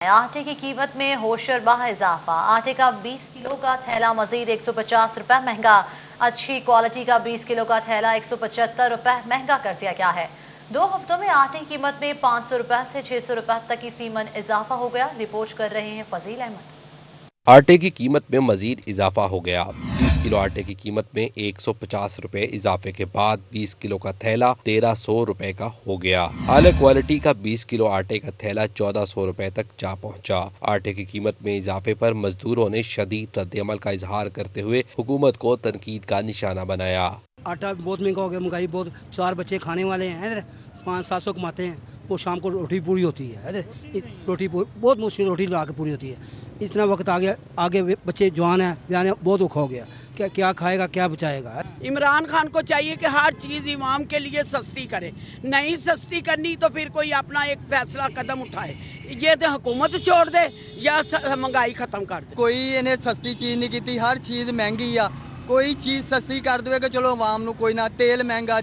आटे की कीमत में होशरबा इजाफा। आटे का 20 किलो का थैला मजीद 150 रुपए महंगा। अच्छी क्वालिटी का 20 किलो का थैला 175 रुपए महंगा कर दिया गया है। 2 हफ्तों में आटे की कीमत में 500 रुपए से 600 रुपए तक की फीमन इजाफा हो गया। रिपोर्ट कर रहे हैं फजील अहमद। आटे की कीमत में मजीद इजाफा हो गया। 20 किलो आटे की कीमत में 150 रुपए इजाफे के बाद 20 किलो का थैला 1300 रुपए का हो गया। आला क्वालिटी का 20 किलो आटे का थैला 1400 रुपए तक जा पहुंचा। आटे की कीमत में इजाफे पर मजदूरों ने शदीद रद्दअमल का इजहार करते हुए हुकूमत को तनकीद का निशाना बनाया। आटा बहुत महंगा हो गया, महंगाई बहुत, 4 बच्चे खाने वाले हैं, 500-700 कमाते हैं, वो शाम को रोटी पूरी होती है, रोटी बहुत मुश्किल रोटी ला के पूरी होती है। इतना वक्त आगे बच्चे जवान हैं, ब्याने बहुत औखा हो गया, क्या खाएगा क्या बचाएगा। इमरान खान को चाहिए कि हर चीज इमाम के लिए सस्ती करे, नहीं सस्ती करनी तो फिर कोई अपना एक फैसला कदम उठाए, ये तो हुकूमत छोड़ दे या महंगाई खत्म कर दे। कोई इन्हें सस्ती चीज नहीं की, हर चीज महंगी आ, कोई चीज सस्ती कर दे कि चलो आवाम नू कोई ना, तेल महंगा,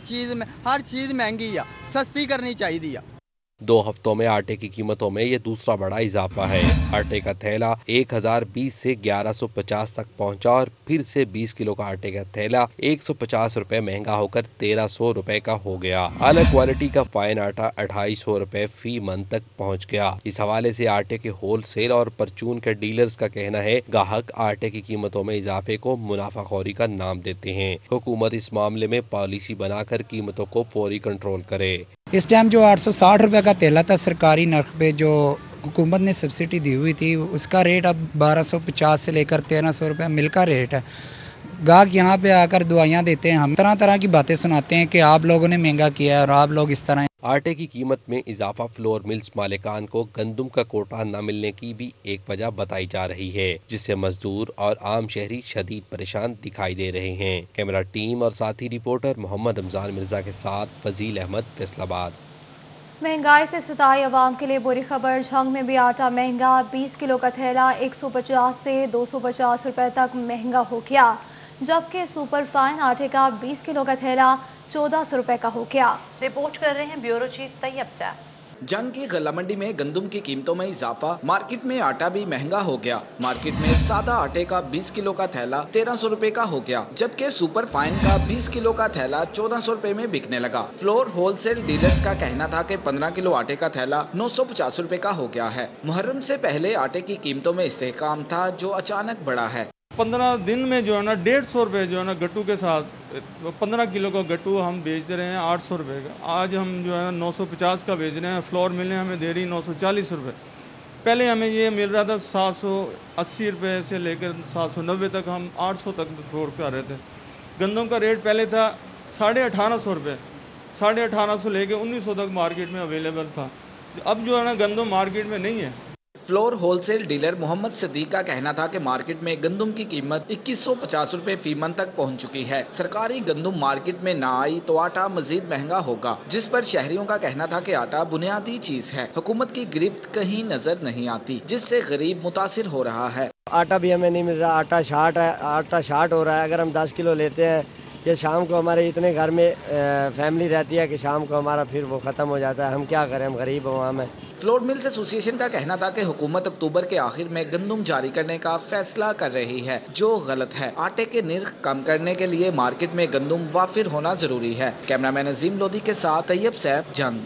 हर चीज महंगी आ, सस्ती करनी चाहिए। 2 हफ्तों में आटे की कीमतों में ये दूसरा बड़ा इजाफा है। आटे का थैला 1020 से 1150 तक पहुंचा और फिर से 20 किलो का आटे का थैला 150 रुपए महंगा होकर 1300 रुपए का हो गया। आला क्वालिटी का फाइन आटा 2800 रुपए फी मन तक पहुंच गया। इस हवाले से आटे के होल सेल और परचून के डीलर्स का कहना है गाहक आटे की कीमतों में इजाफे को मुनाफाखोरी का नाम देते हैं। हुकूमत इस मामले में पॉलिसी बनाकर कीमतों को फौरी कंट्रोल करे। इस टाइम जो 860 रुपए का तेला था सरकारी नर्ख पे, जो हुकूमत ने सब्सिडी दी हुई थी, उसका रेट अब 1250 से लेकर 1300 रुपये मिल का रेट है। गाहक यहाँ पे आकर दुआइयाँ देते हैं, हम तरह तरह की बातें सुनाते हैं कि आप लोगों ने महंगा किया है और आप लोग इस तरह। आटे की कीमत में इजाफा फ्लोर मिल्स मालिकान को गंदम का कोटा न मिलने की भी एक वजह बताई जा रही है, जिससे मजदूर और आम शहरी शदीद परेशान दिखाई दे रहे हैं। कैमरा टीम और साथी रिपोर्टर मोहम्मद रमजान मिर्जा के साथ फजील अहमद, फैसलाबाद। महंगाई से सताई अवाम के लिए बुरी खबर। झंग में भी आटा महंगा। 20 किलो का थैला 150 से 250 रुपए तक महंगा हो गया, जबकि सुपर फाइन आटे का 20 किलो का थैला 1400 रुपए का हो गया। रिपोर्ट कर रहे हैं ब्यूरो चीफ तैयब सैफ। जंग की गला मंडी में गंदम की कीमतों में इजाफा, मार्केट में आटा भी महंगा हो गया। मार्केट में सादा आटे का 20 किलो का थैला 1300 रुपए का हो गया, जबकि सुपर फाइन का 20 किलो का थैला 1400 रुपए में बिकने लगा। फ्लोर होलसेल डीलर्स का कहना था कि 15 किलो आटे का थैला 950 रुपए का हो गया है। मुहर्रम से पहले आटे की कीमतों में इस्तेहकाम था, जो अचानक बढ़ा है। 15 दिन में जो है ना 150 रुपये जो है ना गट्टू के साथ 15 किलो का गट्टू हम बेच दे रहे हैं 800 रुपये का। आज हम जो है 950 का बेच रहे हैं। फ्लोर मिलने हमें दे रही 940 रुपये। पहले हमें ये मिल रहा था 780 रुपये से लेकर 790 तक, हम 800 तक फ्लोर कर रहे थे। गंदम का रेट पहले था 1850 रुपये, 1850 लेके 1900 तक मार्केट में अवेलेबल था। अब जो है ना गंदम मार्केट में नहीं है। Flour wholesale dealer Mohammad Sadiq का कहना था कि मार्केट में गंदम की कीमत 2150 रुपए फी मन तक पहुंच चुकी है। सरकारी गंदम मार्केट में ना आई तो आटा मजीद महंगा होगा, जिस पर शहरियों का कहना था कि आटा बुनियादी चीज है, हुकूमत की गिरफ्त कहीं नजर नहीं आती, जिससे गरीब मुतासिर हो रहा है। आटा भी हमें नहीं मिल रहा, आटा शार्ट हो रहा है। अगर हम 10 किलो लेते हैं, ये शाम को हमारे इतने घर में फैमिली रहती है कि शाम को हमारा फिर वो खत्म हो जाता है। हम क्या करें, हम गरीब अवाम है। फ्लोर मिल्स एसोसिएशन का कहना था कि हुकूमत अक्टूबर के आखिर में गंदम जारी करने का फैसला कर रही है, जो गलत है। आटे के निर्ख कम करने के लिए मार्केट में गंदम वाफिर होना जरूरी है। कैमरामैन अजीम लोधी के साथ तैयब सैफ, जंग।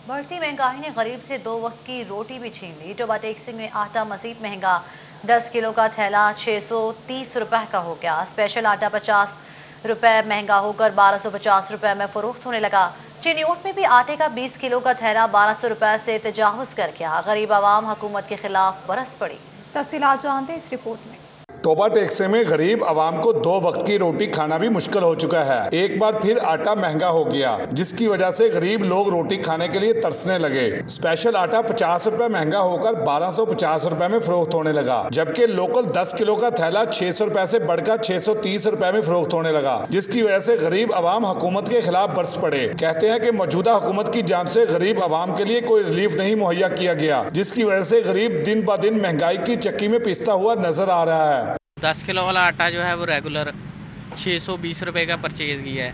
बढ़ती महंगाई ने गरीब से 2 वक्त की रोटी भी छीन ली। टोबा टेक्सी में आटा मजीद महंगा। 10 किलो का थैला 630 रुपए का हो गया। स्पेशल आटा 50 रुपए महंगा होकर 1250 रुपए में फरोख्त होने लगा। चिन्योट में भी आटे का 20 किलो का थैला 1200 रुपए से तजावुज कर गया। गरीब आवाम हुकूमत के खिलाफ बरस पड़ी। तफसीलात जानते हैं इस रिपोर्ट में। टोबा टेक्से में गरीब आवाम को 2 वक्त की रोटी खाना भी मुश्किल हो चुका है। एक बार फिर आटा महंगा हो गया, जिसकी वजह से गरीब लोग रोटी खाने के लिए तरसने लगे। स्पेशल आटा 50 रुपए महंगा होकर 1250 रुपए में फरोख्त होने लगा, जबकि लोकल 10 किलो का थैला 600 रुपए से बढ़कर 630 रुपए में फरोख्त होने लगा, जिसकी वजह से गरीब आवाम हुकूमत के खिलाफ बरस पड़े। कहते हैं कि मौजूदा हुकूमत की जानिब से गरीब आवाम के लिए कोई रिलीफ नहीं मुहैया किया गया, जिसकी वजह से गरीब दिन ब दिन महंगाई की चक्की में पिसता हुआ नजर आ रहा है। 10 किलो वाला आटा जो है वो रेगुलर 620 रुपये का परचेज़ किया है,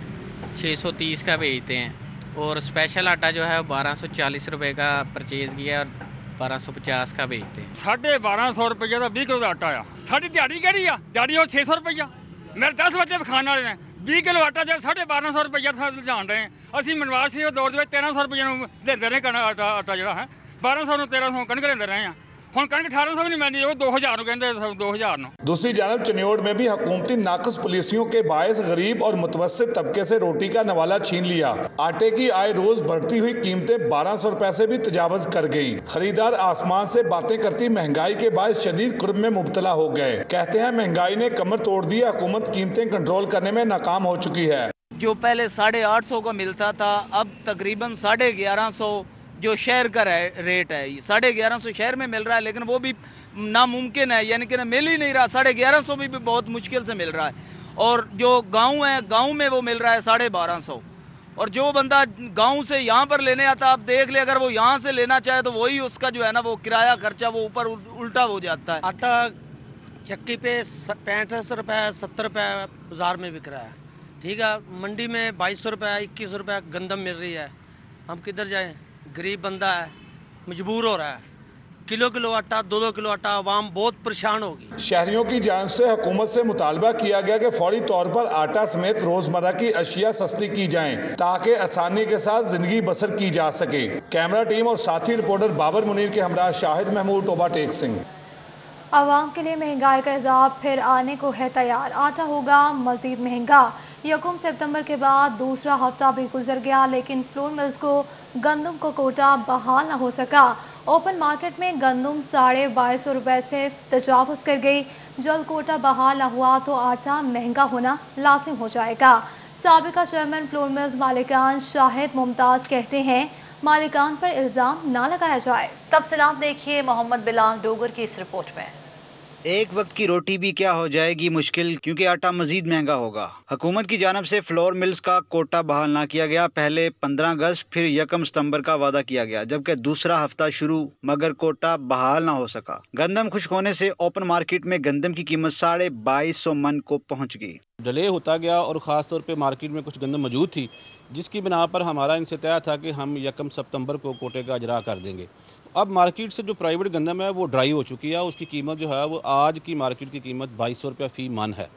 630 का बेचते हैं। और स्पेशल आटा जो है 1240 रुपये का परचेज़ किया है और 1250 का बेचते हैं। 1250 रुपये का 20 किलो का आटा आ। साड़ी दिहाड़ी कहड़ी आ, दिहाड़ी हो 600 रुपया। मेरे 10 बच्चे खाने वाले ने 20 किलो आटा जो 1250 रुपया जान रहे हैं। असी मनवासी दौर 1300 रुपये लेते रहे आटा जो है 1200 1300 कणक लेते रहे हैं। ਹੁਣ ਕਣਕ 1800 भी नहीं मिलनी, वो 2000 ਨੂੰ ਕਹਿੰਦੇ 2000 ਨੂੰ। दूसरी जानब चनियोड़ में भी हुकूमती नाकस पुलिसियों के बायस गरीब और मुतवस्सित तबके से रोटी का नवाला छीन लिया। आटे की आय रोज बढ़ती हुई कीमतें 1200 रुपए से भी तजावज कर गई। खरीदार आसमान से बातें करती महंगाई के बाद शदीद कुर्ब में मुब्तला हो गए। कहते हैं महंगाई ने कमर तोड़ दी, हुकूमत कीमतें कंट्रोल करने में नाकाम हो चुकी है। जो पहले 850 का मिलता था, अब तकरीबन 1150 जो शहर का रेट है, 1150 शहर में मिल रहा है, लेकिन वो भी नामुमकिन है, यानी कि मिल ही नहीं रहा। 1150 भी बहुत मुश्किल से मिल रहा है। और जो गांव है, गांव में वो मिल रहा है 1250। और जो बंदा गांव से यहाँ पर लेने आता, आप देख ले, अगर वो यहाँ से लेना चाहे तो वही उसका जो है ना वो किराया खर्चा वो ऊपर उल्टा हो जाता है। आटा चक्की पे 65 रुपये 70 रुपये बाजार में बिक रहा है, ठीक है। मंडी में 2200 रुपये 2100 रुपये गंदम मिल रही है। हम किधर जाएं? गरीब बंदा है, मजबूर हो रहा है। किलो किलो आटा 2-2 किलो आटा, आवाम बहुत परेशान होगी। शहरियों की जानिब से हुकूमत से मुतालबा किया गया कि फौरी तौर पर आटा समेत रोजमर्रा की अशिया सस्ती की जाएं ताकि आसानी के साथ जिंदगी बसर की जा सके। कैमरा टीम और साथी रिपोर्टर बाबर मुनीर के हमरा शाहिद महमूद, टोबा टेक सिंह। आवाम के लिए महंगाई का इजाफ फिर आने को है तैयार। आटा होगा मजीद महंगा। 1 सितंबर के बाद दूसरा हफ्ता भी गुजर गया, लेकिन फ्लोर मिल्स को गंदम को कोटा बहाल न हो सका। ओपन मार्केट में गंदम 2250 रुपए से तजावुज कर गई। जल्द कोटा बहाल न हुआ तो आटा महंगा होना लाजिम हो जाएगा। साबिका चेयरमैन फ्लोर मिल्स मालिकान शाहिद मुमताज कहते हैं, मालिकान पर इल्जाम ना लगाया जाए। तफसीलात देखिए मोहम्मद बिलाल डोगर की इस रिपोर्ट में। एक वक्त की रोटी भी क्या हो जाएगी मुश्किल, क्योंकि आटा मजीद महंगा होगा। हुकूमत की जानब से फ्लोर मिल्स का कोटा बहाल ना किया गया। पहले 15 अगस्त फिर 1 सितंबर का वादा किया गया, जबकि दूसरा हफ्ता शुरू मगर कोटा बहाल ना हो सका। गंदम खुश्क होने से ओपन मार्केट में गंदम की कीमत 2250 मन को पहुँच गई। डिले होता गया और ख़ास तौर पे मार्केट में कुछ गंदम मौजूद थी, जिसकी बिना पर हमारा इनसे तय था कि हम 1 सितंबर को कोटे का इजरा कर देंगे। अब मार्केट से जो प्राइवेट गंदम है वो ड्राई हो चुकी है। उसकी कीमत जो है वो आज की मार्केट की कीमत 2200 रुपये फी मन है।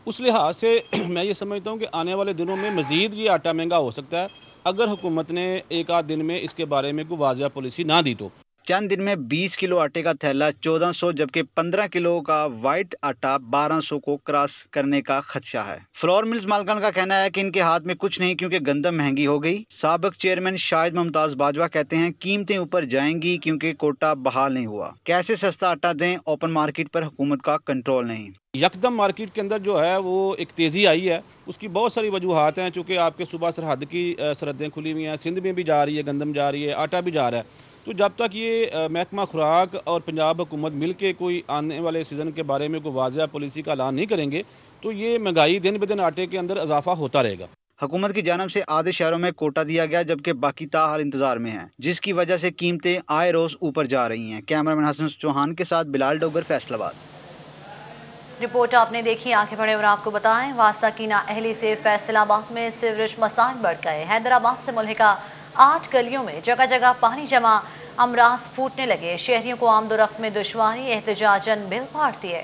उस लिहाज से मैं ये समझता हूँ कि आने वाले दिनों में मज़ीद ये आटा महंगा हो सकता है अगर हुकूमत ने एक आध दिन में इसके बारे में कोई वाज़िया पॉलिसी ना दी तो। चंद दिन में 20 किलो आटे का थैला 1400, जबकि 15 किलो का वाइट आटा 1200 को क्रॉस करने का खदशा है। फ्लोर मिल्स मालिकान का कहना है कि इनके हाथ में कुछ नहीं, क्योंकि गंदम महंगी हो गई। साबिक चेयरमैन शाहिद मुमताज बाजवा कहते हैं, कीमतें ऊपर जाएंगी क्योंकि कोटा बहाल नहीं हुआ। कैसे सस्ता आटा दें, ओपन मार्केट पर हुकूमत का कंट्रोल नहीं। यकदम मार्केट के अंदर जो है वो एक तेज़ी आई है, उसकी बहुत सारी वजूहात हैं। चूँकि आपके सुबह सरहद की सरहदें खुली हुई हैं, सिंध में भी जा रही है गंदम, जा रही है, आटा भी जा रहा है। तो जब तक ये महकमा खुराक और पंजाब हुकूमत मिल के कोई आने वाले सीज़न के बारे में कोई वाज़िया पॉलिसी का ऐलान नहीं करेंगे तो ये महंगाई दिन ब दिन आटे के अंदर इजाफा होता रहेगा। हुकूमत की जानब से आधे शहरों में कोटा दिया गया, जबकि बाकी ताहाल इंतजार में हैं, जिसकी वजह से कीमतें आए रोज ऊपर जा रही हैं। कैमरामैन हसन चौहान के साथ बिलाल डोगर, फैसलाबाद। रिपोर्ट आपने देखी, आगे बढ़े और आपको बताएं, वास्ता कीना अहली से फैसलाबाद में सीवरेज मसाइल बढ़ गए। हैदराबाद से मुल्हिका 8 गलियों में जगह जगह पानी जमा, अमराज फूटने लगे। शहरियों को आमदोरफ्त में दुश्वारी, एहतजाजन बिल फाड़ दिए।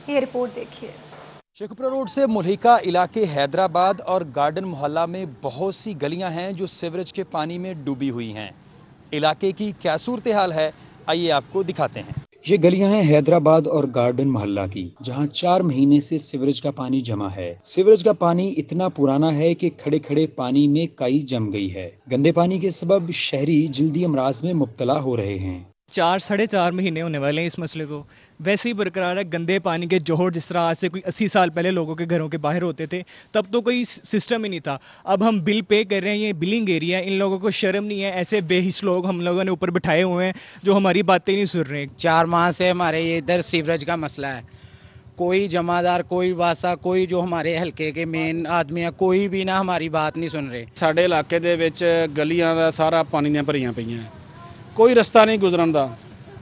ये रिपोर्ट देखिए। शेखपुरा रोड से मुल्हिका इलाके हैदराबाद और गार्डन मोहल्ला में बहुत सी गलियां हैं जो सीवरेज के पानी में डूबी हुई हैं। इलाके की क्या सूरत हाल है, आइए आपको दिखाते हैं। ये गलियां हैं हैदराबाद और गार्डन मोहल्ला की, जहां 4 महीने से सीवरेज का पानी जमा है। सीवरेज का पानी इतना पुराना है कि खड़े खड़े पानी में काई जम गई है। गंदे पानी के सबब शहरी जल्दी अमराज में मुब्तला हो रहे हैं। 4-4.5 महीने होने वाले हैं इस मसले को, वैसे ही बरकरार है। गंदे पानी के जोहर जिस तरह आज से कोई 80 साल पहले लोगों के घरों के बाहर होते थे, तब तो कोई सिस्टम ही नहीं था। अब हम बिल पे कर रहे हैं, ये बिलिंग एरिया है, इन लोगों को शर्म नहीं है। ऐसे बेहिस लोग हम लोगों ने ऊपर बिठाए हुए हैं जो हमारी बातें नहीं सुन रहे। 4 माह से हमारे ये इधर सीवरेज का मसला है। कोई जमादार, कोई वासा, कोई जो हमारे हल्के के मेन आदमी है, कोई भी ना हमारी बात नहीं सुन रहे। साडे इलाके दे विच गलियां दा सारा पानी ने भरियां पईयां, कोई रस्ता नहीं गुजरन दा।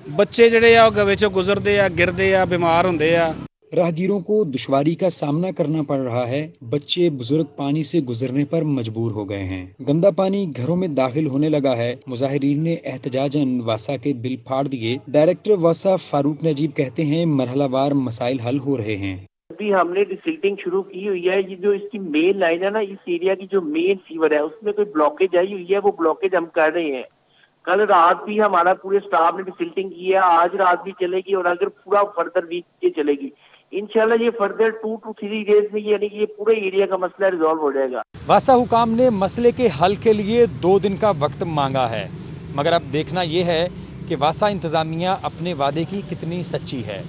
बच्चे ਜਿਹੜੇ ਆ ਉਹ ਗਵੇ ਚੋਂ ਗੁਜ਼ਰਦੇ ਆ, ਗਿਰਦੇ ਆ, ਬਿਮਾਰ ਹੁੰਦੇ ਆ। राहगीरों को दुश्वारी का सामना करना पड़ रहा है। बच्चे बुजुर्ग पानी से गुजरने पर मजबूर हो गए हैं। गंदा पानी घरों में दाखिल होने लगा है। मुजाहिरीन ने एहतजाजन वासा के बिल फाड़ दिए। डायरेक्टर वासा फारूक नजीब कहते हैं मरहलावार मसाइल हल हो रहे हैं। अभी हमने डिसिल्टिंग शुरू की हुई है। ये जो इसकी मेन लाइन है ना, इस एरिया की जो मेन सीवर है उसमें कोई ब्लॉकेज आई हुई है, वो ब्लॉकेज हम कर रहे हैं। कल रात भी हमारा पूरे स्टाफ ने डिसिल्टिंग की है, आज रात भी चलेगी और अगर पूरा फर्दर वीक ये चलेगी इंशाल्लाह ये फर्दर 2 to 3 डेज में यानी कि ये पूरे एरिया का मसला रिजॉल्व हो जाएगा। वासा हुकाम ने मसले के हल के लिए 2 दिन का वक्त मांगा है, मगर अब देखना यह है कि वासा इंतजामिया अपने वादे की कितनी सच्ची है।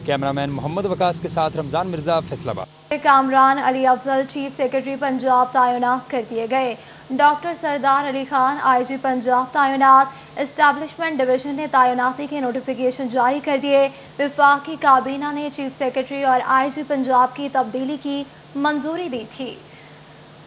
कैमरामैन मोहम्मद वकास के साथ रमजान मिर्जा, फैसलाबाद। कामरान अली अफजल चीफ सेक्रेटरी पंजाब तैनात कर दिए गए। डॉक्टर सरदार अली खान आईजी पंजाब तैनात। एस्टैब्लिशमेंट डिवीजन ने तैनाती के नोटिफिकेशन जारी कर दिए। वफाकी काबीना ने चीफ सेक्रेटरी और आईजी पंजाब की तब्दीली की मंजूरी दी थी।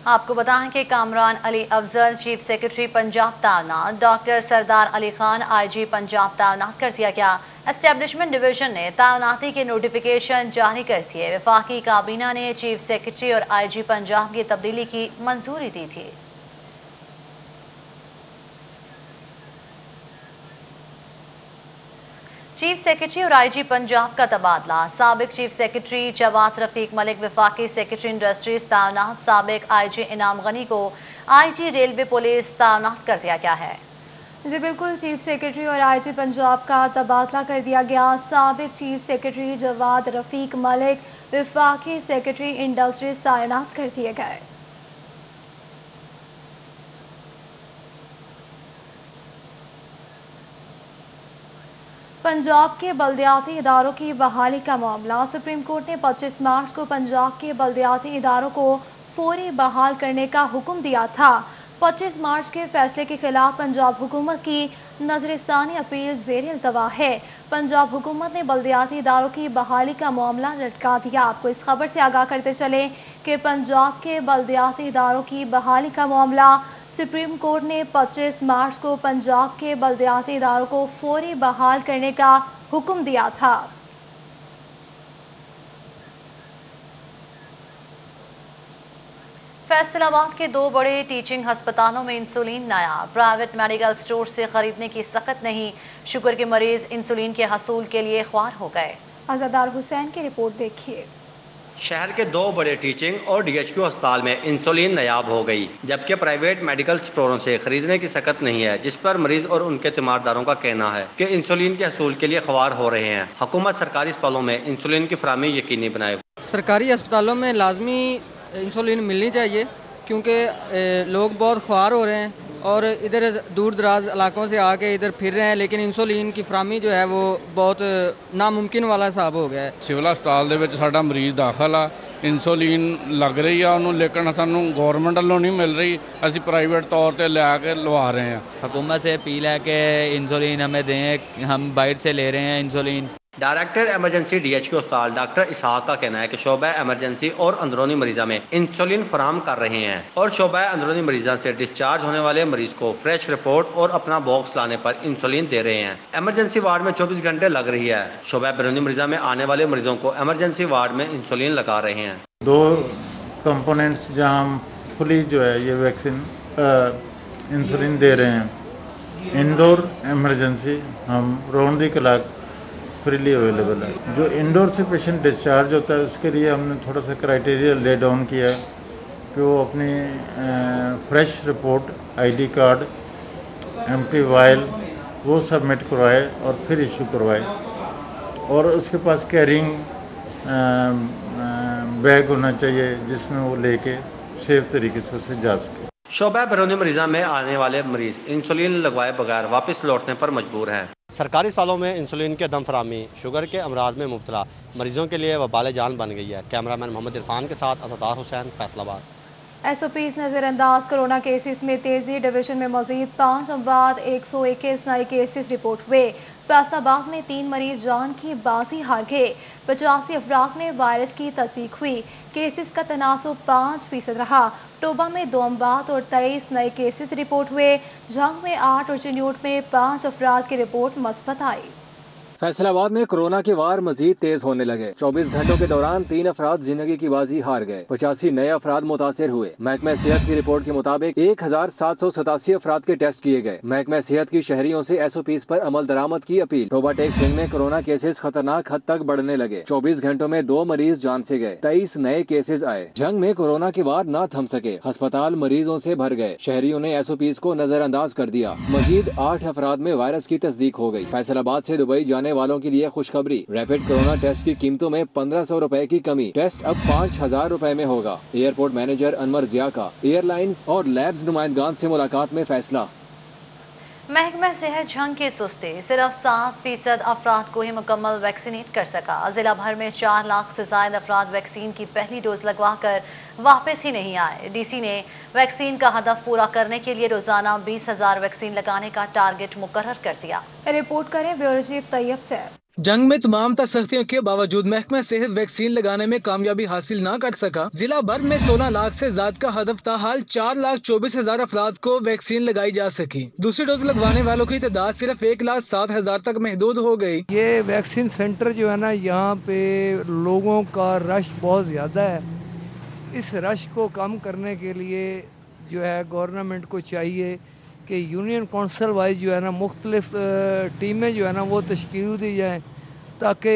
आपको बताएं कि कामरान अली अफजल चीफ सेक्रेटरी पंजाब तैनात, डॉक्टर सरदार अली खान आईजी पंजाब तैनात कर दिया गया। एस्टैब्लिशमेंट डिवीजन ने तैनाती के नोटिफिकेशन जारी कर दिए। वफाकी काबीना ने चीफ सेक्रेटरी और आईजी पंजाब की तब्दीली की मंजूरी दी थी। चीफ सेक्रेटरी और आईजी पंजाब का तबादला। साबिक चीफ सेक्रेटरी जवाद रफीक मलिक वफाकी सेक्रेटरी इंडस्ट्रीज तैनात। साबिक आईजी इनाम गनी को आईजी रेलवे पुलिस तैनात कर दिया गया है। जी बिल्कुल, चीफ सेक्रेटरी और आईजी पंजाब का तबादला कर दिया गया। साबिक चीफ सेक्रेटरी जवाद रफीक मलिक वफाकी सेक्रेटरी इंडस्ट्रीज तैनात कर दिए गए। पंजाब के बल्दियाती इदारों की बहाली का मामला। सुप्रीम कोर्ट ने 25 मार्च को पंजाब के बल्दियाती इदारों को फौरी बहाल करने का हुक्म दिया था। 25 मार्च के फैसले के खिलाफ पंजाब हुकूमत की नजरसानी अपील ज़ेर इल्तवा है। पंजाब हुकूमत ने बल्दियाती इदारों की बहाली का मामला लटका दिया। आपको इस खबर से आगाह करते चले कि पंजाब के बल्दियाती इदारों की बहाली का मामला सुप्रीम कोर्ट ने 25 मार्च को पंजाब के बल्दियाती इदारों को फौरी बहाल करने का हुक्म दिया था। फैसलाबाद के 2 बड़े टीचिंग अस्पतालों में इंसुलिन नायाब। प्राइवेट मेडिकल स्टोर से खरीदने की सख्त नहीं। शुगर के मरीज इंसुलिन के हसूल के लिए ख्वार हो गए। अज़ादार हुसैन की रिपोर्ट देखिए। शहर के 2 बड़े टीचिंग और डीएचक्यू अस्पताल में इंसुलिन नायाब हो गई, जबकि प्राइवेट मेडिकल स्टोरों से खरीदने की सख्त नहीं है, जिस पर मरीज और उनके तीमारदारों का कहना है कि इंसुलिन के हसूल के लिए ख्वार हो रहे हैं। हुकूमत सरकारी अस्पतालों में इंसुलिन की फराहमी यकीनी बनाए। सरकारी अस्पतालों में लाजमी इंसुलिन मिलनी चाहिए, क्योंकि लोग बहुत ख्वार हो रहे हैं और इधर दूर दराज इलाकों से आके इधर फिर रहे हैं, लेकिन इंसुलिन की फराहमी जो है वो बहुत नामुमकिन वाला हिसाब हो गया है। सिविल अस्पताल ਦੇ ਵਿੱਚ ਸਾਡਾ ਮਰੀਜ਼ ਦਾਖਲ ਆ, इंसुलिन ਲੱਗ ਰਹੀ ਆ ਉਹਨੂੰ, ਲੇਕਿਨ ਸਾਨੂੰ ਗਵਰਨਮੈਂਟ ਵੱਲੋਂ ਨਹੀਂ ਮਿਲ ਰਹੀ। ਅਸੀਂ ਪ੍ਰਾਈਵੇਟ ਤੌਰ ਤੇ ਲਿਆ ਕੇ ਲਵਾ ਰਹੇ ਹਾਂ। हुकूमत से अपील है कि इंसुलिन हमें दें, हम बाहर से ले रहे हैं इंसुलिन। डायरेक्टर एमरजेंसी डीएचक्यू अस्पताल डॉक्टर इसहाक का कहना है कि शोबा एमरजेंसी और अंदरूनी मरीजा में इंसुलिन फराहम कर रहे हैं और शोबा अंदरूनी मरीजा से डिस्चार्ज होने वाले मरीज को फ्रेश रिपोर्ट और अपना बॉक्स लाने पर इंसुलिन दे रहे हैं। एमरजेंसी वार्ड में 24 घंटे लग रही है। शोबा बैरूनी मरीजा में आने वाले मरीजों को एमरजेंसी वार्ड में इंसुलिन लगा रहे हैं। 2 कंपोनेंट्स जहां हम फुली जो है ये वैक्सीन इंसुलिन दे रहे हैं। इंडोर एमरजेंसी हम round the clock freely available है। जो इंडोर से पेशेंट डिस्चार्ज होता है उसके लिए हमने थोड़ा सा क्राइटेरिया ले डाउन किया है कि वो अपनी fresh report, ID card, empty vial वो सबमिट करवाए और फिर इशू करवाए, और उसके पास कैरिंग बैग होना चाहिए जिसमें वो लेके सेफ तरीके से उसे जा सके। शोबा बैरूनी मरीजा में आने वाले मरीज इंसुलिन लगवाए बगैर वापस लौटने पर मजबूर हैं। सरकारी अस्पतालों में इंसुलिन के दम फराहमी शुगर के अमराज में मुब्तला मरीजों के लिए वबाल जान बन गई है। कैमरामैन मोहम्मद इरफान के साथ अज़ादार हुसैन, फैसलाबाद। एसओपीज नजरअंदाज। कोरोना केसेस में तेजी। डिवीजन में मजीद 5 अमवात, 121 नए केसेस रिपोर्ट हुए। फैसलाबाद में 3 मरीज जान की बाजी हार गए। 85 अफराद में वायरस की तस्दीक हुई। केसेस का तनासुब 5% रहा। टोबा में 2 अमवात और 23 नए केसेस रिपोर्ट हुए। झंग में 8 और चिन्यूट में 5 अफराद की रिपोर्ट मस्बत आई। फैसलाबाद में कोरोना के वार मजीद तेज होने लगे। 24 घंटों के दौरान 3 अफराद जिंदगी की बाजी हार गए। 85 नए अफराद मुतासिर हुए। महकमा सेहत की रिपोर्ट के मुताबिक 1787 अफराद के टेस्ट किए गए। महकमा सेहत की शहरियों से SOPs पर अमल दरामद की अपील। रोबाटेक सिंह में कोरोना केसेस खतरनाक हद तक बढ़ने लगे। 24 घंटों में 2 मरीज जान से गए। 23 नए केसेस आए। जंग में कोरोना के वार न थम सके। अस्पताल मरीजों से भर गए। शहरियों ने SOPs को नजरअंदाज कर दिया। मजीद 8 अफराद में वायरस की तस्दीक हो गई। फैसलाबाद से दुबई जाने वालों के लिए खुशखबरी। रैपिड कोरोना टेस्ट की कीमतों में 1500 रुपए की कमी। टेस्ट अब 5000 रुपए में होगा। एयरपोर्ट मैनेजर अनवर जिया का एयरलाइंस और लैब्स नुमाइंदगान से मुलाकात में फैसला। महकमा सेहत जंग की सुस्ती, सिर्फ 7% अफराद को ही मुकम्मल वैक्सीनेट कर सका। जिला भर में 4 लाख से ज्यादा अफराद वैक्सीन की पहली डोज लगवा कर वापस ही नहीं आए। DC ने वैक्सीन का हदफ पूरा करने के लिए रोजाना 20,000 वैक्सीन लगाने का टारगेट मुकर्रर कर दिया। रिपोर्ट करें ब्यूरो चीफ तैयब से। जंग में तमाम सख्तियों के बावजूद महकमा सेहत वैक्सीन लगाने में कामयाबी हासिल न कर सका। जिला भर में 16 लाख से ज्यादा का हदफ था। हाल 4,24,000 अफराद को वैक्सीन लगाई जा सकी। दूसरी डोज लगवाने वालों की तादाद सिर्फ 1,07,000 तक महदूद हो गई। ये वैक्सीन सेंटर जो है ना, यहाँ पे लोगों का रश बहुत ज्यादा है। इस रश को कम करने के लिए जो है गवर्नमेंट को चाहिए कि यूनियन काउंसिल वाइज जो है ना मुख्तलिफ टीमें जो है ना वो तश्कील दी जाएँ ताकि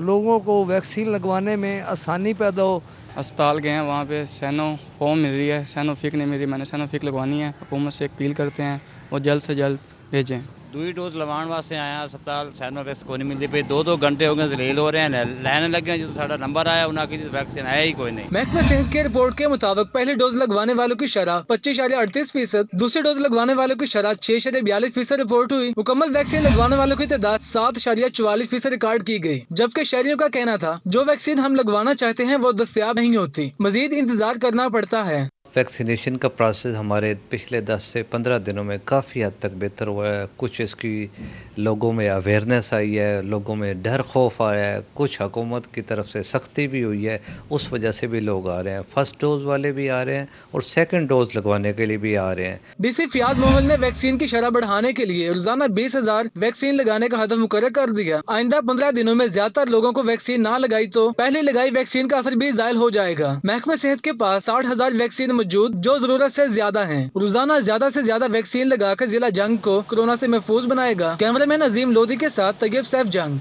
लोगों को वैक्सीन लगवाने में आसानी पैदा हो। अस्पताल गए हैं, वहाँ पे सैनो फॉर्म मिल रही है, सैनोफिक नहीं मिल रही। मैंने सैनोफिक लगवानी है। हुकूमत से अपील करते हैं और जल्द से जल्द भेजें। दूसरी डोज लगवाने वास्ते आया अस्पताल सैनोफिक को नहीं मिलती पे 2-2 घंटे हो गए जलील हो रहे हैं, लाइन लग गए। जो सारा नंबर आया उनकी वैक्सीन आया ही कोई नहीं। महकमा सेहत की रिपोर्ट के मुताबिक पहली डोज लगवाने वालों की शरह 25.38%, दूसरी डोज लगवाने वालों की शरह 6.42% रिपोर्ट हुई। मुकम्मल वैक्सीन लगवाने वालों की तादाद 7.44% रिकॉर्ड की गई। जबकि शहरियों का कहना था जो वैक्सीन हम लगवाना चाहते हैं वो दस्तयाब नहीं होती, मजीद इंतजार करना पड़ता है। वैक्सीनेशन का प्रोसेस हमारे पिछले 10 से 15 दिनों में काफ़ी हद तक बेहतर हुआ है। कुछ इसकी लोगों में अवेयरनेस आई है, लोगों में डर खौफ आया है, कुछ हुकूमत की तरफ से सख्ती भी हुई है, उस वजह से भी लोग आ रहे हैं। फर्स्ट डोज वाले भी आ रहे हैं और सेकंड डोज लगवाने के लिए भी आ रहे हैं। DC फियाज मोहल ने वैक्सीन की शरह बढ़ाने के लिए रोजाना 20,000 वैक्सीन लगाने का हदफ मुकर्रर कर दिया। आइंदा 15 दिनों में ज्यादातर लोगों को वैक्सीन ना लगाई तो पहले लगाई वैक्सीन का असर भी जायल हो जाएगा। महकमा सेहत के पास 60,000 वैक्सीन मौजूद जो जरूरत से ज्यादा हैं। रोजाना ज्यादा से ज्यादा वैक्सीन लगाकर जिला जंग को कोरोना से महफूज बनाएगा। कैमरामैन अजीम लोधी के साथ तैयब सैफ जंग।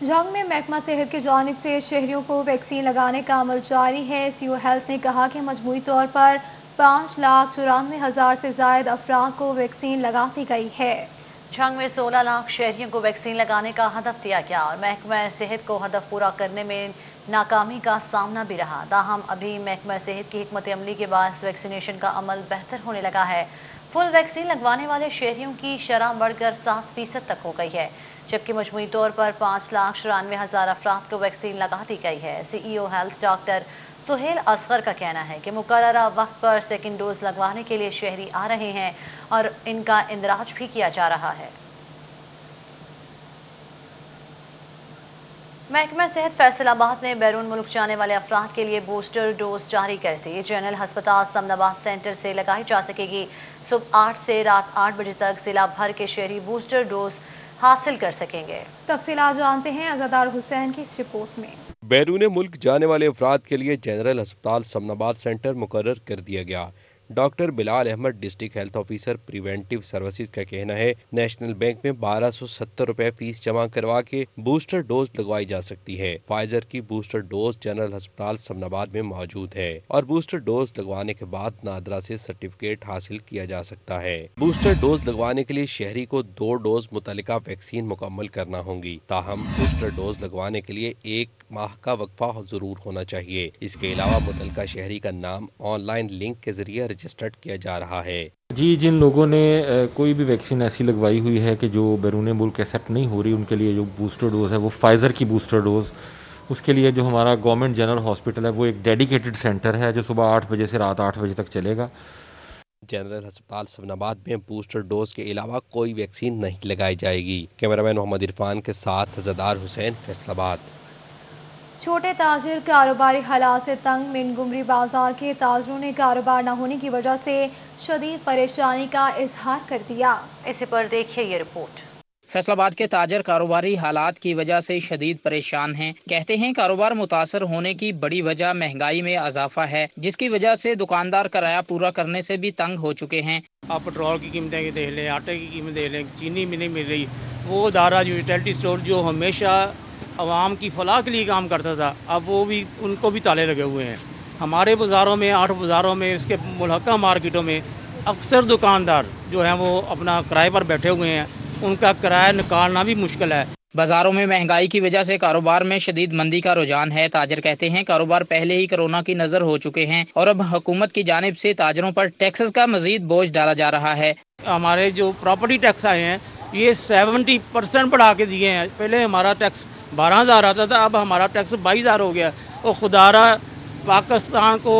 जंग में महकमा सेहत की जानिब से शहरियों को वैक्सीन लगाने का अमल जारी है। CO हेल्थ ने कहा कि मजमूई तौर पर 5,94,000 से ज्यादा अफराद को वैक्सीन लगा दी गई है। जंग में 16 लाख शहरियों को वैक्सीन लगाने का हदफ दिया गया और महकमा सेहत को हदफ पूरा करने में नाकामी का सामना भी रहा। ताहम अभी महकमा सेहत की हिकमत अमली के बाद वैक्सीनेशन का अमल बेहतर होने लगा है। फुल वैक्सीन लगवाने वाले शहरियों की शरह बढ़कर 7% तक हो गई है, जबकि मजमूई तौर पर 5,94,000 अफराद को वैक्सीन लगा दी गई है। CEO health doctor Suhail Asghar का कहना है कि मुकर्ररा वक्त पर सेकंड डोज लगवाने के लिए शहरी आ रहे हैं और इनका इंदराज भी किया जा रहा है। महकमा सेहत फैसलाबाद ने बैरून मुल्क जाने वाले अफराद के लिए बूस्टर डोज जारी कर दी। जनरल अस्पताल समनाबाद सेंटर से लगाई जा सकेगी। सुबह 8 से रात 8 बजे तक जिला भर के शहरी बूस्टर डोज हासिल कर सकेंगे। तफसीलात जानते हैं अज़ादार हुसैन की इस रिपोर्ट में। बैरून मुल्क जाने वाले अफराद के लिए जनरल अस्पताल समनाबाद सेंटर मुकर्रर कर दिया गया। Doctor Bilal Ahmed district health officer preventive services का कहना है नेशनल बैंक में 1270 रुपए फीस जमा करवा के बूस्टर डोज लगवाई जा सकती है। फाइजर की बूस्टर डोज जनरल अस्पताल समनाबाद में मौजूद है और बूस्टर डोज लगवाने के बाद नादरा से सर्टिफिकेट हासिल किया जा सकता है। बूस्टर डोज लगवाने के लिए शहरी को 2 डोज मुतल्लिका वैक्सीन मुकम्मल करना होंगी। ताहम बूस्टर डोज लगवाने के लिए 1 माह का वक्फा जरूर होना चाहिए। इसके अलावा मुतल्लिका शहरी का नाम ऑनलाइन लिंक के जरिए रजिस्टर्ड किया जा रहा है। जी, जिन लोगों ने कोई भी वैक्सीन ऐसी लगवाई हुई है कि जो बैरून मुल्क एक्सेप्ट नहीं हो रही, उनके लिए जो बूस्टर डोज है वो फाइजर की बूस्टर डोज, उसके लिए जो हमारा गवर्नमेंट जनरल हॉस्पिटल है वो एक डेडिकेटेड सेंटर है जो सुबह 8 बजे से रात 8 बजे तक चलेगा। जनरल अस्पताल समनाबाद में बूस्टर डोज के अलावा कोई वैक्सीन नहीं लगाई जाएगी। कैमरामैन मोहम्मद इरफान के साथ अज़ादार हुसैन, फैसलाबाद। छोटे ताजिर कारोबारी हालात से तंग। मिनगुमरी बाजार के ताजरों ने कारोबार न होने की वजह से शदीद परेशानी का इजहार कर दिया। इसी पर देखिए ये रिपोर्ट। फैसलाबाद के ताजर कारोबारी हालात की वजह से शदीद परेशान हैं। कहते हैं कारोबार मुतासर होने की बड़ी वजह महंगाई में इजाफा है, जिसकी वजह से दुकानदार किराया पूरा करने से भी तंग हो चुके हैं। आप पेट्रोल की कीमतें देख लें, आटे की कीमत देख लें, चीनी भी नहीं मिल रही। वो अदारा जो यूटिलिटी स्टोर जो हमेशा आवाम की फलाह के लिए काम करता था, अब वो भी उनको भी ताले लगे हुए हैं। हमारे बाज़ारों में, 8 बाज़ारों में, इसके मुल्हका मार्केटों में अक्सर दुकानदार जो हैं वो अपना किराए पर बैठे हुए हैं, उनका किराया निकालना भी मुश्किल है। बाजारों में महंगाई की वजह से कारोबार में शदीद मंदी का रुझान है। ताजर कहते हैं कारोबार पहले ही कोरोना की नजर हो चुके हैं और अब हुकूमत की जानिब से ताजरों पर टैक्सेस का मजीद बोझ डाला जा रहा है। हमारे जो प्रॉपर्टी टैक्स आए हैं ये 70% बढ़ा के दिए हैं। पहले हमारा टैक्स 12,000 आता था, अब हमारा टैक्स 22,000 हो गया। और खुदारा पाकिस्तान को,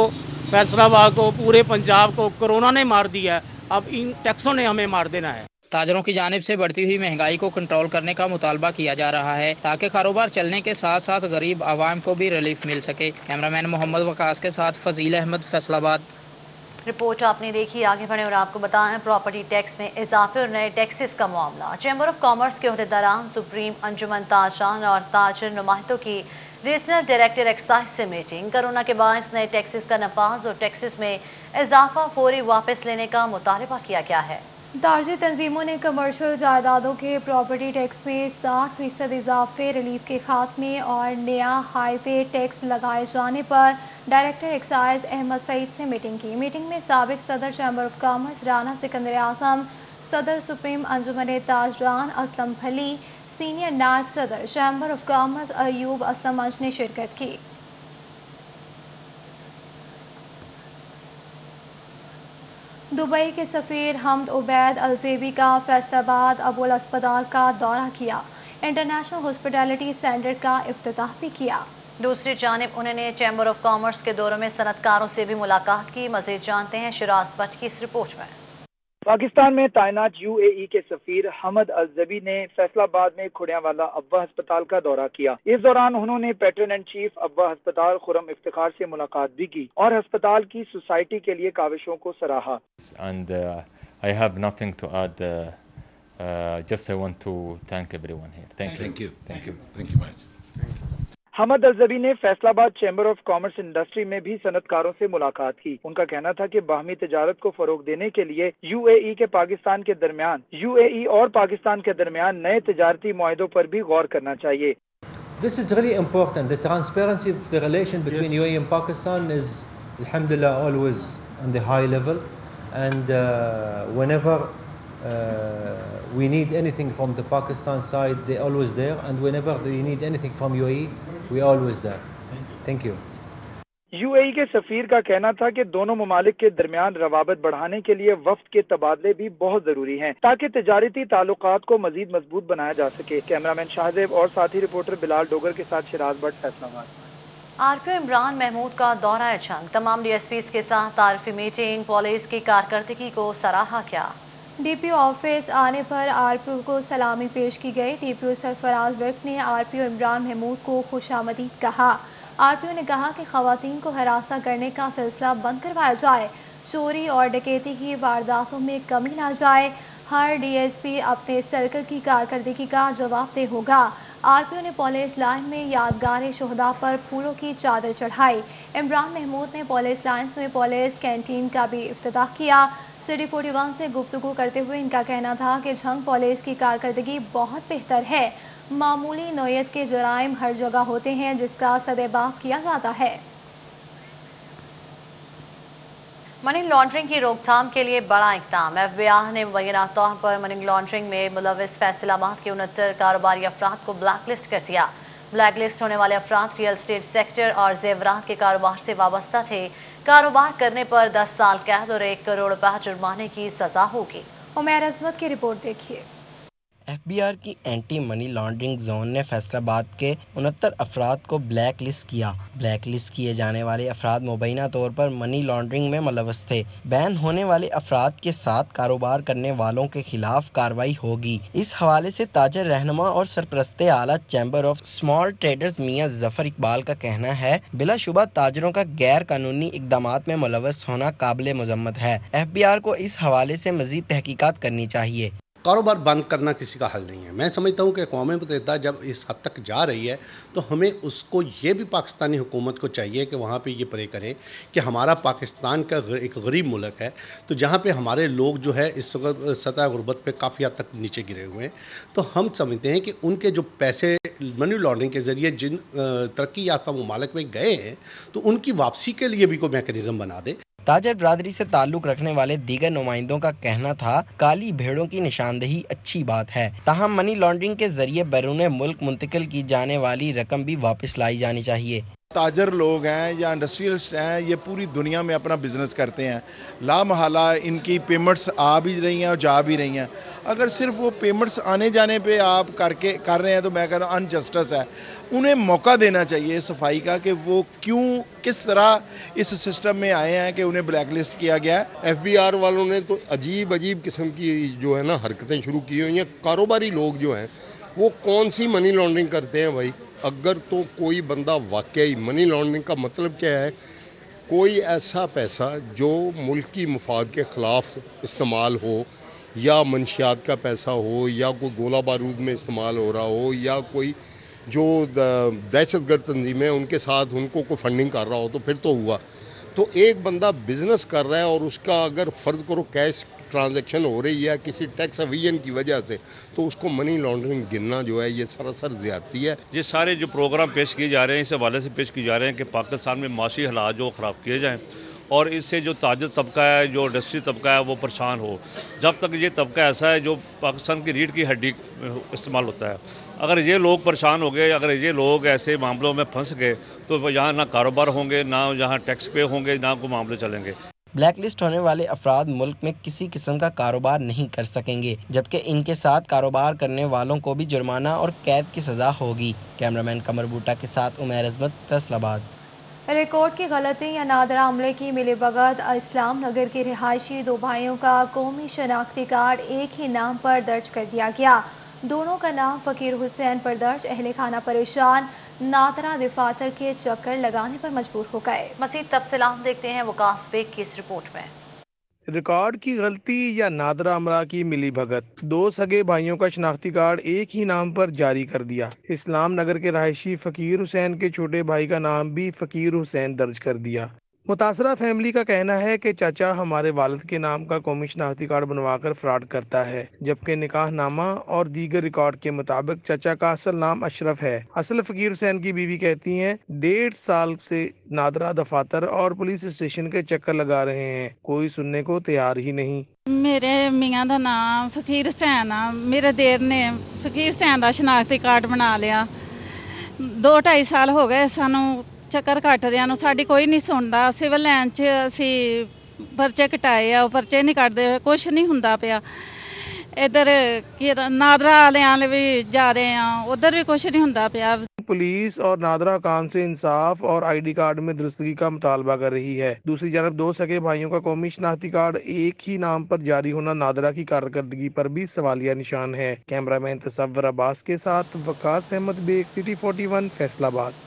फैसलाबाद को, पूरे पंजाब को कोरोना ने मार दिया है, अब इन टैक्सों ने हमें मार देना है। ताजरों की जानिब से बढ़ती हुई महंगाई को कंट्रोल करने का मुतालबा किया जा रहा है ताकि कारोबार चलने के साथ साथ गरीब आवाम को भी रिलीफ मिल सके। कैमरामैन मोहम्मद वकास के साथ फजील अहमद, फैसलाबाद। रिपोर्ट आपने देखी। आगे बढ़े और आपको बताएं प्रॉपर्टी टैक्स में इजाफे और नए टैक्सेस का मामला। चैम्बर ऑफ कॉमर्स के अहदेदारान, सुप्रीम अंजुमन ताजरान और ताजर नुमाइंदों की रीजनल डायरेक्टर एक्साइज से मीटिंग। कोरोना के बायस नए टैक्सेस का नफाज और टैक्सेस में इजाफा फौरी वापस लेने का मुतालबा किया गया है। ताजी तंजीमों ने कमर्शियल जायदादों के प्रॉपर्टी टैक्स में 60% इजाफे, रिलीफ के खात्मे और नया हाईवे टैक्स लगाए जाने पर डायरेक्टर एक्साइज अहमद सईद से मीटिंग की। मीटिंग में साबिक सदर chamber of commerce Rana Sikandar Azam, सदर सुप्रीम अंजुमन ताजरान असलम भली, सीनियर नायब सदर chamber of commerce Ayub Aslam Ansh ने शिरकत की। दुबई के सफीर हमद उबैद अलजेबी का फैसलाबाद अबुल अस्पताल का दौरा किया। इंटरनेशनल हॉस्पिटैलिटी सेंटर का इफ्तिताह भी किया। दूसरी जानिब उन्होंने चैम्बर ऑफ कॉमर्स के दौरों में सनतकारों से भी मुलाकात की। मजीद जानते हैं शिराज भट्ट की इस रिपोर्ट में। पाकिस्तान में तैनात यूएई के सफीर हमद अलजबी ने फैसलाबाद में खुड़ियावाला अब्बा अस्पताल का दौरा किया। इस दौरान उन्होंने पैट्रन एंड चीफ अब्बा अस्पताल खुरम इफ्तिखार से मुलाकात भी की और अस्पताल की सोसाइटी के लिए काविशों को सराहा। And I have nothing to add. Just I want to thank everyone here. Thank you much. हमद अलजबी ने Faisalabad chamber of commerce industry में भी सनतकारों से मुलाकात की। उनका कहना था कि बाहमी तजारत को फरोग देने के लिए यूएई के पाकिस्तान के दरमियान, यूएई और पाकिस्तान के दरमियान नए तजारती मुआहिदों पर भी गौर करना चाहिए। This is really important. The transparency of the relation between UAE and Pakistan is, alhamdulillah, always on the high level. And whenever we need anything from the Pakistan side, they're always there. And whenever they need anything from UAE, we're always there. Thank you. UAE के सफीर का कहना था कि दोनों ममालिक के दरमियान रवाबत बढ़ाने के लिए वफ्द के तबादले भी बहुत जरूरी हैं ताकि तजारती ताल्लुकात को मजीद मजबूत बनाया जा सके। कैमरामैन शाहजेब और साथी रिपोर्टर बिलाल डोगर के साथ शिराज भट्ट, फैसलाबाद। आरपीओ इमरान महमूद का दौरा जंग। तमाम डीएसपीज के साथ तारीफी मीटिंग। पुलिस की कारकर्दगी को सराहा किया। डीपीओ ऑफिस आने पर आरपीओ को सलामी पेश की गई। डीपीओ सरफराज विर्क ने आरपीओ इमरान महमूद को खुशामदीद कहा। आरपीओ ने कहा कि खवातीन को हरासा करने का सिलसिला बंद करवाया जाए, चोरी और डकैती की वारदातों में कमी ना जाए। हर डीएसपी अपने सर्कल की कारकर्दगी का जवाबदेह होगा। आरपीओ ने पुलिस लाइन में यादगार शोहदा पर फूलों की चादर चढ़ाई। इमरान महमूद ने पुलिस लाइन्स में पुलिस कैंटीन का भी इफ्तिताह किया। सिटी 41 से गुफ्तगू करते हुए इनका कहना था कि झंग पुलिस की कारकर्दगी बहुत बेहतर है। मामूली नौयत के जराइम हर जगह होते हैं जिसका सदेबाप किया जाता है। मनी लॉन्ड्रिंग की रोकथाम के लिए बड़ा इक़दाम। एफबीआई ने मुबैना तौर पर मनी लॉन्ड्रिंग में मुलव्वस फैसलाबाद के 69 कारोबारी अफराद को ब्लैक लिस्ट कर दिया। ब्लैक लिस्ट होने वाले अफराद रियल एस्टेट सेक्टर और जेवरात के कारोबार से वाबस्ता थे। कारोबार करने पर 10 साल कैद और 1 करोड़ रुपए जुर्माने की सजा होगी। उमैर अजमत की रिपोर्ट देखिए। एफबीआर की एंटी मनी लॉन्ड्रिंग जोन ने फैसलाबाद के 69 अफराद को ब्लैक लिस्ट किया। ब्लैक लिस्ट किए जाने वाले अफराद मुबैना तौर पर मनी लॉन्ड्रिंग में मुलव्वस थे। बैन होने वाले अफराद के साथ कारोबार करने वालों के खिलाफ कार्रवाई होगी। इस हवाले से ताजर रहनुमा और सरपरस्ते आला चैम्बर ऑफ स्मॉल ट्रेडर्स मियां जफर इकबाल का कहना है, बिलाशुबा ताजरों का गैर कानूनी इकदामात में मुलव्वस होना काबिल मजम्मत है। एफबीआर को इस हवाले से मजीद तहकीकात करनी चाहिए। कारोबार बंद करना किसी का हल नहीं है। मैं समझता हूँ कि अक़वाम मुत्तहिदा जब इस हद तक जा रही है तो हमें उसको ये भी पाकिस्तानी हुकूमत को चाहिए कि वहाँ पे ये प्रे करें कि हमारा पाकिस्तान का एक गरीब मुल्क है, तो जहाँ पे हमारे लोग जो है इस वक्त सतह गुर्बत पे काफ़ी हद तक नीचे गिरे हुए हैं, तो हम समझते हैं कि उनके जो पैसे मनी लॉन्ड्रिंग के ज़रिए जिन तरक्की याफ्ता ममालिक में गए हैं तो उनकी वापसी के लिए भी कोई मैकेनिज़्म बना दे। ताजर बरादरी से ताल्लुक रखने वाले दीगर नुमाइंदों का कहना था काली भेड़ों की निशानदेही अच्छी बात है, ताहम मनी लॉन्ड्रिंग के जरिए बैरून मुल्क मुंतकिल की जाने वाली रकम भी वापस लाई जानी चाहिए। ताजर लोग हैं या इंडस्ट्रियलिस्ट हैं, ये पूरी दुनिया में अपना बिजनेस करते हैं, लामहला इनकी पेमेंट्स आ भी रही हैं और जा भी रही हैं। अगर सिर्फ वो पेमेंट्स आने जाने पे आप कर रहे हैं तो मैं कहता हूँ अनजस्टिस है। उन्हें मौका देना चाहिए सफाई का कि वो किस तरह इस सिस्टम में आए हैं कि उन्हें ब्लैक लिस्ट किया गया है। FBI वालों ने तो अजीब किस्म की जो है ना हरकतें शुरू की हुई हैं। कारोबारी लोग जो हैं वो कौन सी मनी लॉन्ड्रिंग करते हैं भाई? अगर तो कोई बंदा वाकई मनी लॉन्ड्रिंग का मतलब क्या है, कोई ऐसा पैसा जो मुल्क की मफाद के ख़िलाफ़ इस्तेमाल हो, या मंशियात का पैसा हो, या कोई गोला बारूद में इस्तेमाल हो रहा हो, या कोई जो दहशतगर्द तंजीमें उनके साथ उनको कोई फंडिंग कर रहा हो, तो फिर तो हुआ। तो एक बंदा बिजनेस कर रहा है और उसका अगर फ़र्ज़ करो कैश ट्रांजैक्शन हो रही है किसी टैक्स एविजन की वजह से, तो उसको मनी लॉन्ड्रिंग गिनना जो है ये सरासर ज़्यादती है। ये सारे जो प्रोग्राम पेश किए जा रहे हैं इस हवाले से पेश किए जा रहे हैं कि पाकिस्तान में माशी हालात जो ख़राब किए जाएँ और इससे जो ताजर तबका है, जो इंडस्ट्री तबका है वो परेशान हो। जब तक ये तबका ऐसा है जो पाकिस्तान की रीढ़ की हड्डी इस्तेमाल होता है, अगर ये लोग परेशान हो गए, अगर ये लोग ऐसे मामलों में फंस गए तो यहाँ ना कारोबार होंगे, ना यहाँ टैक्स पे होंगे, ना कोई मामले चलेंगे। ब्लैक लिस्ट होने वाले अफराद मुल्क में किसी किस्म का कारोबार नहीं कर सकेंगे, जबकि इनके साथ कारोबार करने वालों को भी जुर्माना और कैद की सजा होगी। कैमरामैन कमर बूटा के साथ उमैर अजमत, फैसलाबाद। रिकॉर्ड की गलती या नादरा अमले की मिलीभगत इस्लाम नगर के रिहायशी दो भाइयों का कौमी शनाख्ती कार्ड एक ही नाम पर दर्ज कर दिया गया। दोनों का नाम फकीर हुसैन पर दर्ज। अहले खाना परेशान, नादरा दफातर के चक्कर लगाने पर मजबूर हो गए। मज़ीद तफसीलात देखते हैं वकास बेग की इस रिपोर्ट में। रिकॉर्ड की गलती या नादरा अमला की मिली भगत, दो सगे भाइयों का शनाख्ती कार्ड एक ही नाम पर जारी कर दिया। इस्लाम नगर के रहायशी फकीर हुसैन के छोटे भाई का नाम भी फकीर हुसैन दर्ज कर दिया। मुतासरा फैमिली का कहना है कि चाचा हमारे वालिद के नाम का कौमी शनाख्ती कार्ड बनवाकर फ्रॉड करता है, जबकि निकाहनामा और दीगर रिकॉर्ड के मुताबिक चाचा का असल नाम अशरफ है। असल फकीर हुसैन की बीवी कहती हैं 1.5 साल से नादरा दफातर और पुलिस स्टेशन के चक्कर लगा रहे हैं, कोई सुनने को तैयार ही नहीं। मेरे मियां दा नाम फकीर हुसैन आ, मेरे देर ने फकीर हुसैन का शनाख्ती कार्ड बना लिया। 2-2.5 साल हो गए सानू ਚੱਕਰ ਕੱਟਦਿਆਂ ਨੂੰ, ਸਾਡੀ ਕੋਈ ਨਹੀਂ ਸੁਣਦਾ। ਸਿਵਲ ਲਾਈਨ 'ਚ ਅਸੀਂ ਪਰਚੇ ਕਟਾਏ ਆ, ਉਹ ਪਰਚੇ ਨਹੀਂ ਕੱਟਦੇ, ਕੁਛ ਨਹੀਂ ਹੁੰਦਾ ਪਿਆ। ਇੱਧਰ ਨਾਦਰਾ ਵਾਲਿਆਂ ਵੀ ਜਾ ਰਹੇ ਆ, ਉਧਰ ਵੀ ਕੁਛ ਨਹੀਂ ਹੁੰਦਾ ਪਿਆ। पुलिस और नादरा काम से इंसाफ और ID कार्ड में दुरुस्तगी का मुतालबा कर रही है। दूसरी जानब दो सगे भाइयों का कौमी शनाख्ती कार्ड एक ही नाम पर जारी होना नादरा की कारकर्दगी पर भी सवालिया निशान है। कैमरामैन तसव्वुर अब्बास के साथ वकास अहमद बेग, सिटी 41, फैसलाबाद।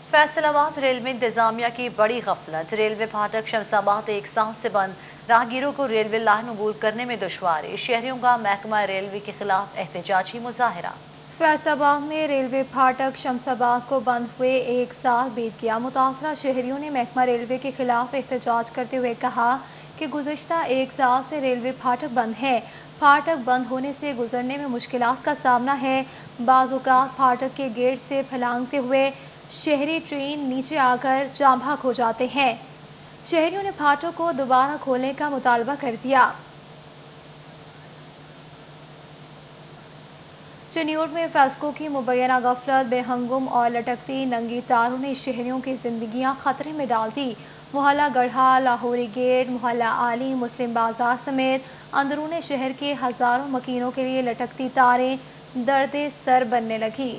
फैसलाबाद रेलवे इंतजामिया की बड़ी गफलत। रेलवे फाटक शमसाबाद एक साल से बंद, राहगीरों को रेलवे लाइन अबूर करने में दुश्वारी। शहरियों का महकमा रेलवे के खिलाफ एहतजाजी मुजाहरा। फैसलाबाद में रेलवे फाटक शमसाबाद को बंद हुए 1 साल बीत गया। मुतासरा शहरियों ने महकमा रेलवे के खिलाफ एहतजाज करते हुए कहा कि गुज़िश्ता 1 साल से रेलवे फाटक बंद है। फाटक बंद होने से गुजरने में मुश्किलात का सामना है। बाज़-औक़ात फाटक के गेट से फलांगते हुए शहरी ट्रेन नीचे आकर जाम भाग हो जाते हैं। शहरियों ने फाटक को दोबारा खोलने का मुतालबा कर दिया। चनियोट में फैसकों की मुबैना गफलत, बेहंगुम और लटकती नंगी तारों ने शहरियों की जिंदगियां खतरे में डाल दी। मोहल्ला गढ़ा, लाहौरी गेट, मोहल्ला आली, मुस्लिम बाजार समेत अंदरूने शहर के हजारों मकीनों के लिए लटकती तारें दर्द सर बनने लगी।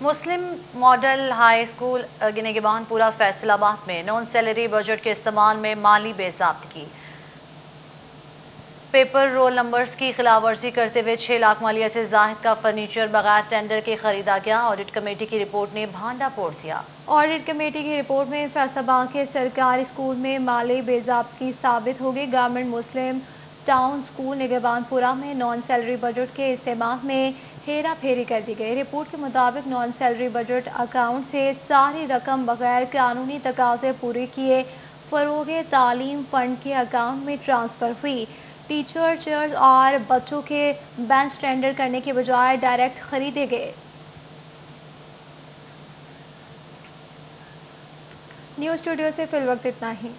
मुस्लिम मॉडल हाई स्कूल गिनेगिबानपुरा फैसलाबाद में नॉन सैलरी बजट के इस्तेमाल में माली बेज़ाब्तगी। पेपर रोल नंबर्स की खिलाफ वर्जी करते हुए 6 लाख मालिया से जाहिद का फर्नीचर बगैर टेंडर के खरीदा गया। ऑडिट कमेटी की रिपोर्ट ने भांडा फोड़ दिया। ऑडिट कमेटी की रिपोर्ट में फैसलाबाद के सरकारी स्कूल में माली बेज़ाब्ती साबित होगी। गवर्नमेंट मुस्लिम टाउन स्कूल निगहबानपुरा में नॉन सैलरी बजट के इस्तेमाल में हेरा फेरी कर दी गई। रिपोर्ट के मुताबिक नॉन सैलरी बजट अकाउंट से सारी रकम बगैर कानूनी तकाजे पूरे किए फरोगे तालीम फंड के अकाउंट में ट्रांसफर हुई। टीचर चेयर्स और बच्चों के बेंच टेंडर करने के बजाय डायरेक्ट खरीदे गए। न्यूज़ स्टूडियो से फिलवक्त इतना ही।